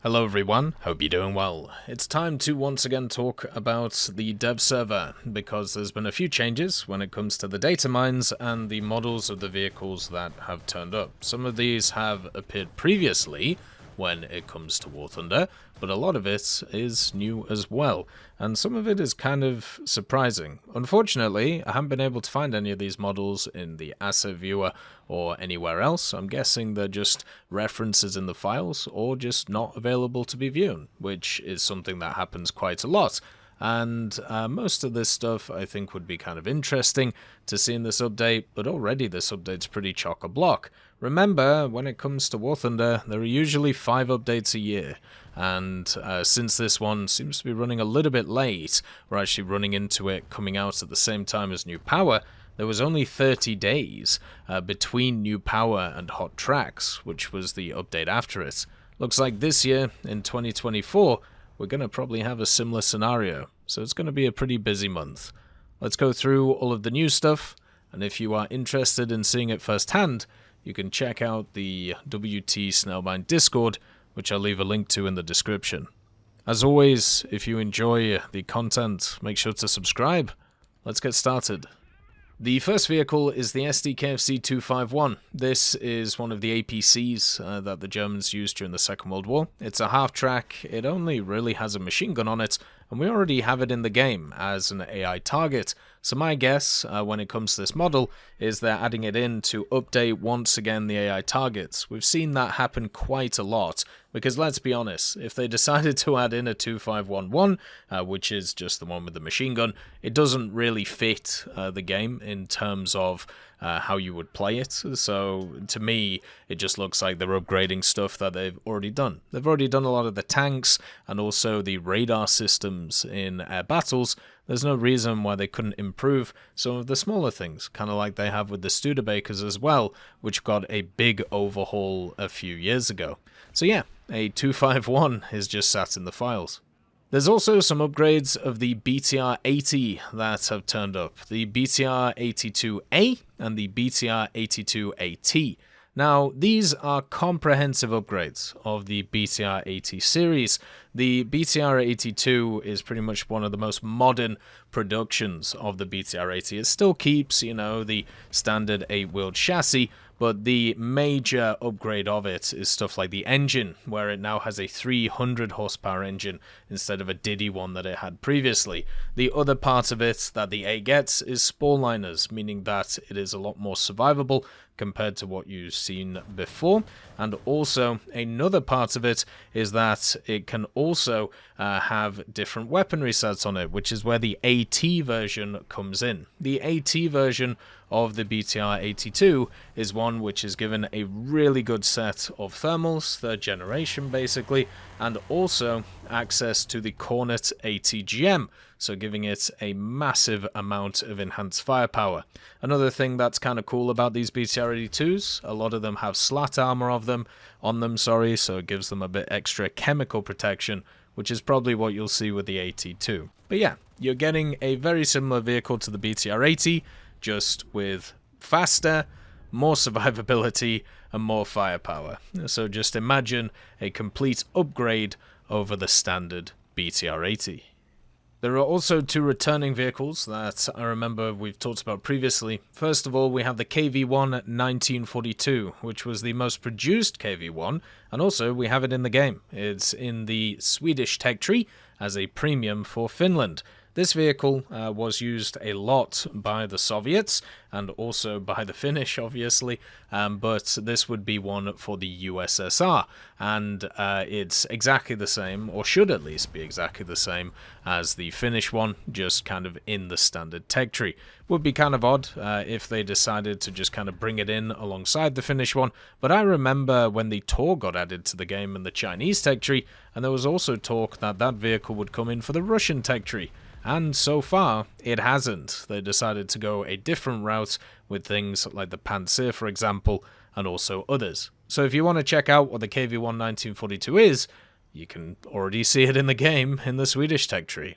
Hello everyone, hope you're doing well. It's time to once again talk about the dev server, because there's been a few changes when it comes to the data mines and the models of the vehicles that have turned up. Some of these have appeared previously when it comes to War Thunder, but a lot of it is new as well, and some of it is kind of surprising. Unfortunately, I haven't been able to find any of these models in the asset viewer or anywhere else. I'm guessing they're just references in the files or just not available to be viewed, which is something that happens quite a lot. And most of this stuff I think would be kind of interesting to see in this update, but already this update's pretty chock-a-block. Remember, when it comes to War Thunder, there are usually 5 updates a year, and since this one seems to be running a little bit late, we're actually running into it coming out at the same time as New Power. There was only 30 days between New Power and Hot Tracks, which was the update after it. Looks like this year, in 2024, we're going to probably have a similar scenario, so it's going to be a pretty busy month. Let's go through all of the new stuff, and if you are interested in seeing it firsthand, you can check out the WT Snailbind Discord, which I'll leave a link to in the description. As always, if you enjoy the content, make sure to subscribe. Let's get started. The first vehicle is the SDKFZ 251. This is one of the APCs that the Germans used during the Second World War. It's a half-track, it only really has a machine gun on it, and we already have it in the game as an AI target. So my guess, when it comes to this model, is they're adding it in to update once again the AI targets. We've seen that happen quite a lot, because let's be honest, if they decided to add in a 2511, which is just the one with the machine gun, it doesn't really fit the game in terms of how you would play it. So to me, it just looks like they're upgrading stuff that they've already done. They've already done a lot of the tanks and also the radar systems in air battles. There's no reason why they couldn't improve some of the smaller things, kind of like they have with the Studebakers as well, which got a big overhaul a few years ago. So yeah, a 251 is just sat in the files. There's also some upgrades of the BTR-80 that have turned up, the BTR-82A and the BTR-82AT. Now, these are comprehensive upgrades of the BTR-80 series. The BTR-82 is pretty much one of the most modern productions of the BTR-80. It still keeps, you know, the standard 8-wheeled chassis, but the major upgrade of it is stuff like the engine, where it now has a 300 horsepower engine instead of a Diddy one that it had previously. The other part of it that the A gets is spall liners, meaning that it is a lot more survivable compared to what you've seen before. And also, another part of it is that it can also have different weaponry sets on it, which is where the AT version comes in. The AT version of the BTR-82 is one which is given a really good set of thermals, third generation basically, and also access to the Cornet ATGM, so giving it a massive amount of enhanced firepower. Another thing that's kind of cool about these BTR-82s, a lot of them have slat armor on them, so it gives them a bit extra chemical protection, which is probably what you'll see with the AT2. But yeah, you're getting a very similar vehicle to the BTR-80, just with faster, more survivability, and more firepower. So just imagine a complete upgrade over the standard BTR-80. There are also 2 returning vehicles that I remember we've talked about previously. First of all, we have the KV-1 1942, which was the most produced KV-1, and also we have it in the game. It's in the Swedish tech tree as a premium for Finland. This vehicle was used a lot by the Soviets and also by the Finnish, obviously, but this would be one for the USSR, and it's exactly the same, or should at least be exactly the same as the Finnish one, just kind of in the standard tech tree. Would be kind of odd if they decided to just kind of bring it in alongside the Finnish one, but I remember when the Tor got added to the game in the Chinese tech tree, and there was also talk that that vehicle would come in for the Russian tech tree. And so far, it hasn't. They decided to go a different route with things like the Panzer, for example, and also others. So if you want to check out what the KV-1 1942 is, you can already see it in the game in the Swedish tech tree.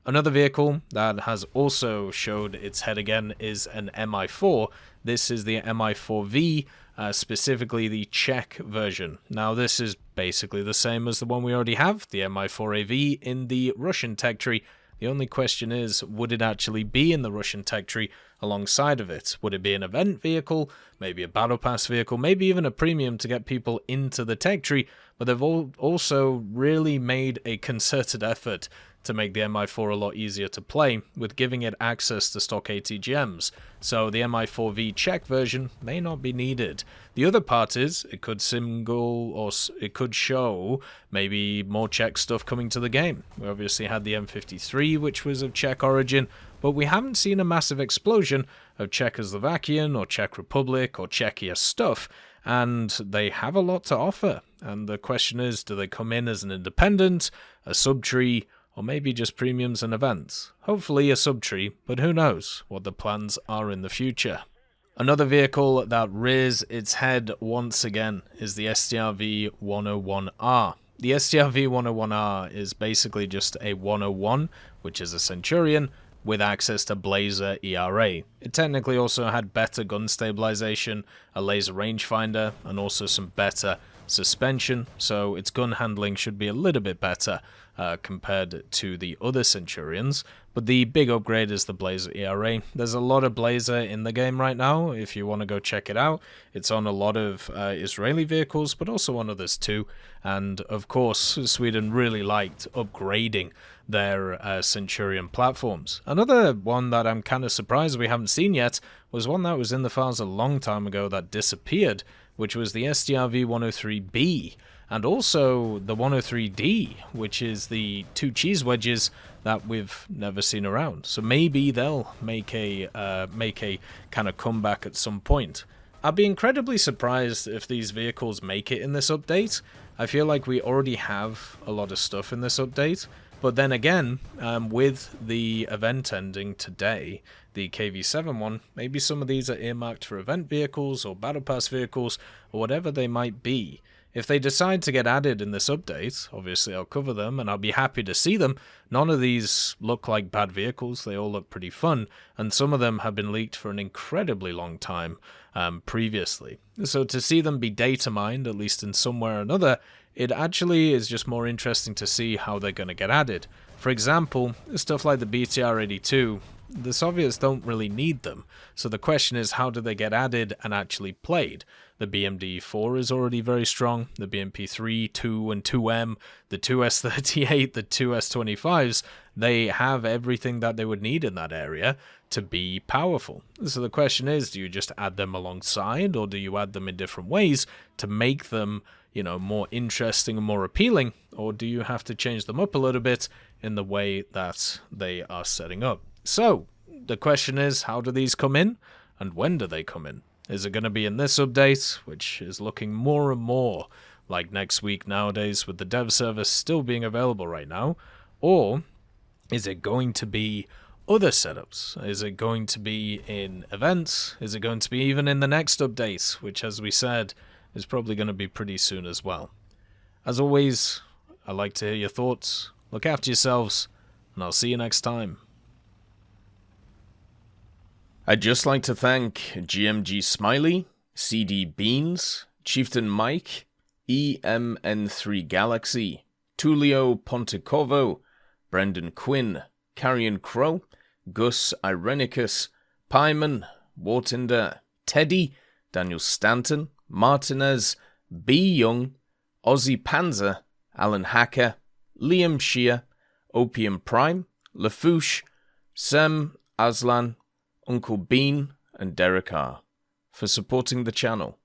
Another vehicle that has also showed its head again is an Mi-4. This is the Mi-4V, specifically the Czech version. Now this is basically the same as the one we already have, the Mi-4AV in the Russian tech tree. The only question is, would it actually be in the Russian tech tree alongside of it? Would it be an event vehicle, maybe a battle pass vehicle, maybe even a premium to get people into the tech tree? But they've also really made a concerted effort to make the Mi-4 a lot easier to play, with giving it access to stock ATGMs. So the Mi-4V Czech version may not be needed. The other part is, it could it could show maybe more Czech stuff coming to the game. We obviously had the M53, which was of Czech origin, but we haven't seen a massive explosion of Czechoslovakian or Czech Republic or Czechia stuff, and they have a lot to offer. And the question is, do they come in as an independent, a subtree, or maybe just premiums and events? Hopefully a subtree, but who knows what the plans are in the future. Another vehicle that rears its head once again is the STRV 101R. The STRV 101R is basically just a 101, which is a Centurion, with access to Blazer ERA. It technically also had better gun stabilization, a laser rangefinder, and also some better suspension, so its gun handling should be a little bit better compared to the other Centurions. But the big upgrade is the Blazer ERA. There's a lot of Blazer in the game right now. If you want to go check it out, it's on a lot of Israeli vehicles, but also on others too. And of course, Sweden really liked upgrading their Centurion platforms. Another one that I'm kind of surprised we haven't seen yet was one that was in the files a long time ago that disappeared, which was the STRV 103B, and also the 103D, which is the two cheese wedges that we've never seen around. So maybe they'll make a kind of comeback at some point. I'd be incredibly surprised if these vehicles make it in this update. I feel like we already have a lot of stuff in this update. But then again, with the event ending today, the KV7 one, maybe some of these are earmarked for event vehicles or battle pass vehicles or whatever they might be. If they decide to get added in this update, obviously I'll cover them and I'll be happy to see them. None of these look like bad vehicles, they all look pretty fun, and some of them have been leaked for an incredibly long time previously. So to see them be data mined, at least in some way or another, it actually is just more interesting to see how they're going to get added. For example, stuff like the BTR-82, the Soviets don't really need them, so the question is, how do they get added and actually played? The BMD-4 is already very strong, the BMP-3, 2 and 2M, the 2S-38, the 2S-25s, they have everything that they would need in that area to be powerful. So the question is, do you just add them alongside, or do you add them in different ways to make them, you know, more interesting and more appealing, or do you have to change them up a little bit in the way that they are setting up? So, the question is, how do these come in, and when do they come in? Is it going to be in this update, which is looking more and more like next week nowadays with the dev service still being available right now, or is it going to be other setups? Is it going to be in events? Is it going to be even in the next update, which, as we said, is probably going to be pretty soon as well? As always, I'd like to hear your thoughts. Look after yourselves, and I'll see you next time. I'd just like to thank GMG Smiley, CD Beans, Chieftain Mike, EMN3 Galaxy, Tulio Pontecorvo, Brendan Quinn, Carrion Crow, Gus Irenicus, Pyman, Wartinder, Teddy, Daniel Stanton, Martinez, B. Young, Ozzy Panzer, Alan Hacker, Liam Shear, Opium Prime, Lafouche, Sem, Aslan, Uncle Bean, and Derek R. for supporting the channel.